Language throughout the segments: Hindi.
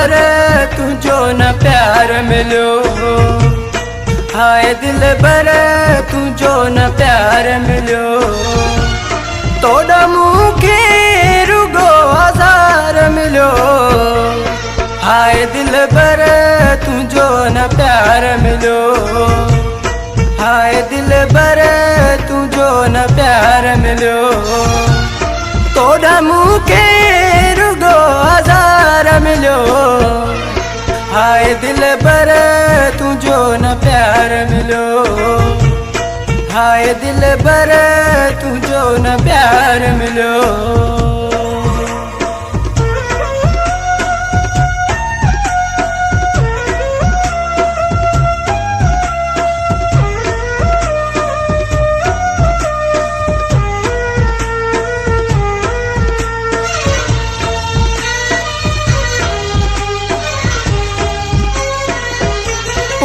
भर तुझो न प्यार मिलो। हाय दिल भर तुझो न प्यार मिलो। तोड़ा मूंखे रुगो आज़ार मिलो। हाय दिल भर तुझो न प्यार मिलो। हाय दिल भर तुझो न प्यार मिलो। तोड़ा मूंखे रुगो आज़ार मिलो। हाय दिल भर तुझो न प्यार मिलो। हाय दिल भर तुझो न प्यार मिलो।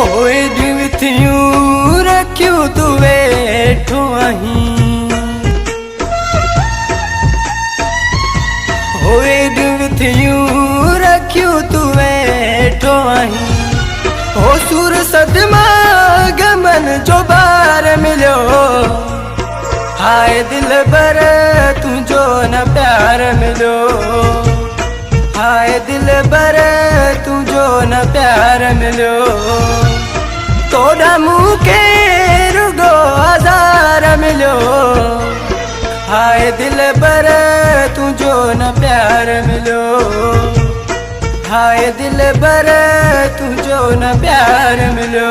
ओए दिवथियूं रखियूं तू वेठो आहीं। ओए दिवथियूं रखियूं तू वेठो आहीं। ओ सुर सदमा गमन जो बार मिलो। हाय दिल भर तुझो न प्यार मिलो। हाय दिल भर तुझो न प्यार मिलो। तोड़ा मूंखे रुगो आज़ार मिलो। हाय दिल भर तुझो न प्यार मिलो। हाय दिल भर तुझो न प्यार मिलो।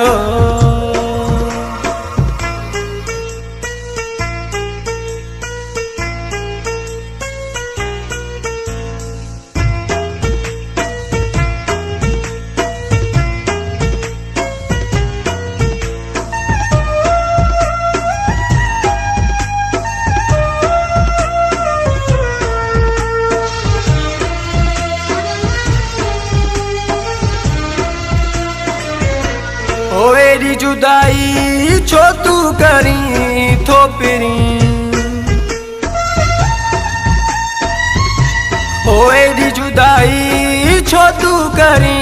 ओ एडी जुदाई छो तू करी थोपरी। ओ एडी जुदाई छो तू करी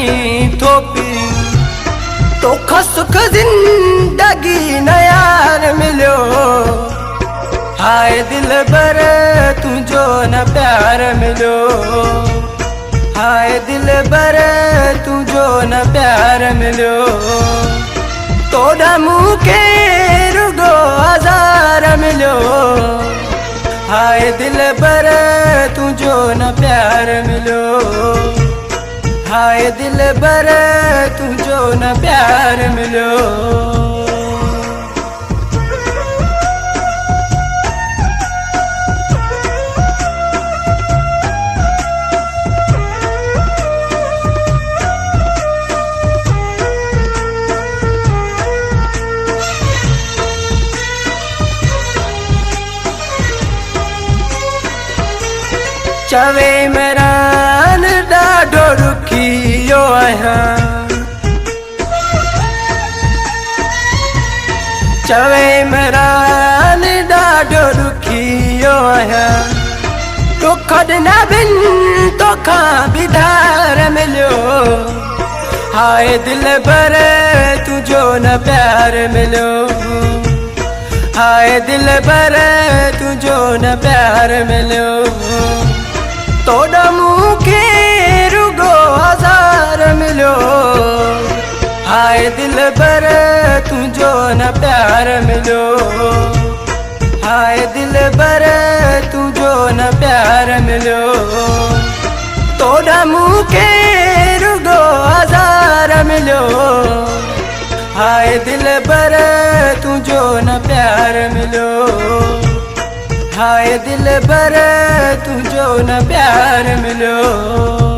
थोपरी। तो सुख जिंदगी न यार मिलो। हाय दिल भर तुझो न प्यार मिलो। हाय दिल भर तुझो न प्यार मिलो। तोड़ा मूंखे रुगो आज़ार मिलो। हाय दिल भर तुझो न प्यार मिलो। हाय दिल भर तुझो न प्यार मिलो। चवे मेरान ॾाढो रुखियो आहियां। चवे मेरान ॾाढो रुखियो आहियां। दुख ॾिना बिन तोखां बिधार मिलियो। हाय दिल भर तुझो न प्यार मिलो। हाय दिल भर तुझो न प्यार मिलो। तोड़ा मूंखे रुगो आज़ार मिलो। हाय दिल भर तुझो न प्यार मिलो। हाय दिल भर तुझो न प्यार मिलो। तोड़ा मूंखे रुगो आज़ार मिलो। हाय दिल भर तुझो न प्यार मिलो। हाय दिल भर तुझो न प्यार मिलो।